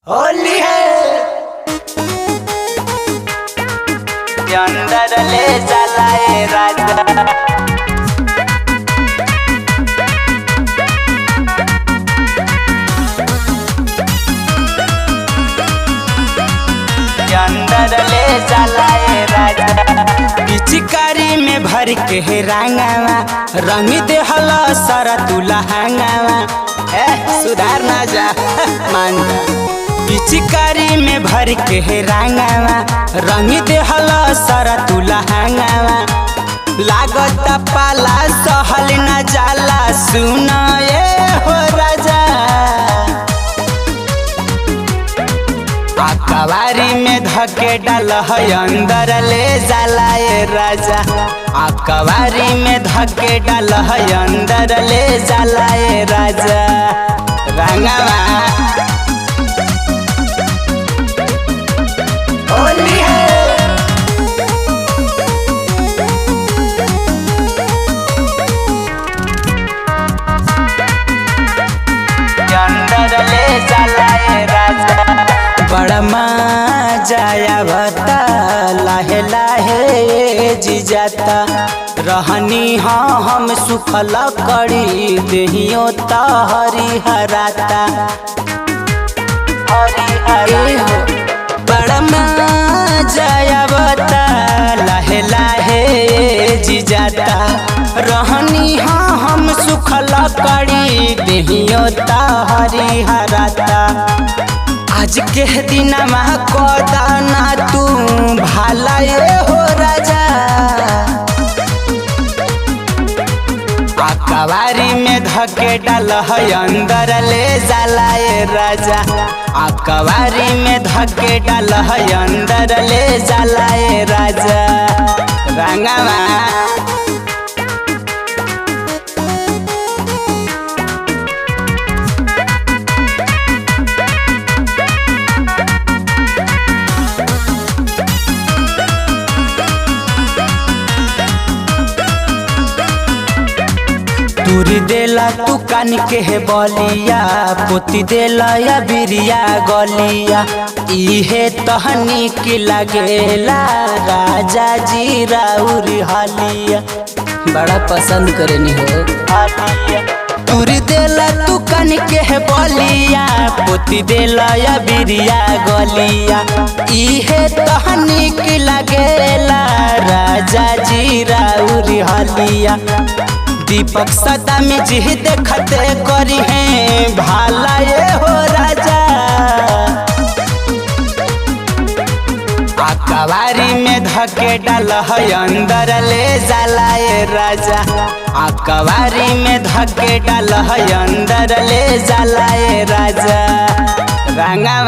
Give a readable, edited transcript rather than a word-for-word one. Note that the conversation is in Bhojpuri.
होली है अंदर ले चलाए राजा। अंदर ले चलाए राजा। पिचकारी में भर के रंगावा रंग दे हला सारा तुला हंगावा। सुधार ना जा मान। पिचकारी में भर के रंगावा रंग दे हला सारा तुला हंगावा। लागत पाला सहल न जाला सुना ये हो राजा। आकवारी में धके डाल है अंदर ले जाला ये राजा। आकवारी में धके डाल है अंदर ले जाला ये राजा। रंगवा होली है अंदर ले जाला ये राजा। बड़ा मजा बता लाहे लाहे जी जाता रहनी हाँ हम सुखल करी देहियो हरी हराता। बड़ा मजा बता लाहे लाहे जी जाता रहनी हाँ हम सुखल करी देहियो हरी हराता। आज के दिन कदाना तू भाला ये हो राजा। आकवारी में धके डाल है अंदर ले जाला ये राजा। आकवारी में धके डाल है अंदर ले जाला ये राजा। रंगवा दूरी देला तू कान के है बलिया पोती देला या बिरिया गलिया। इहे तहनी की लगेला राजा जी राउर हालिया। बड़ा पसंद करेनी हो हालिया। दूरी देला तू कान के है बलिया पोती देला या बिरिया गलिया। इहे तहनी की लगेला राजा जी राउर हालिया। दीपक सदा में जी देखते करी है भाला ये हो राजा। आकवारी में धके डाल है अंदर ले जाला ये राजा। आकवारी में धके डाल है अंदर ले जाला ये राजा। रंगा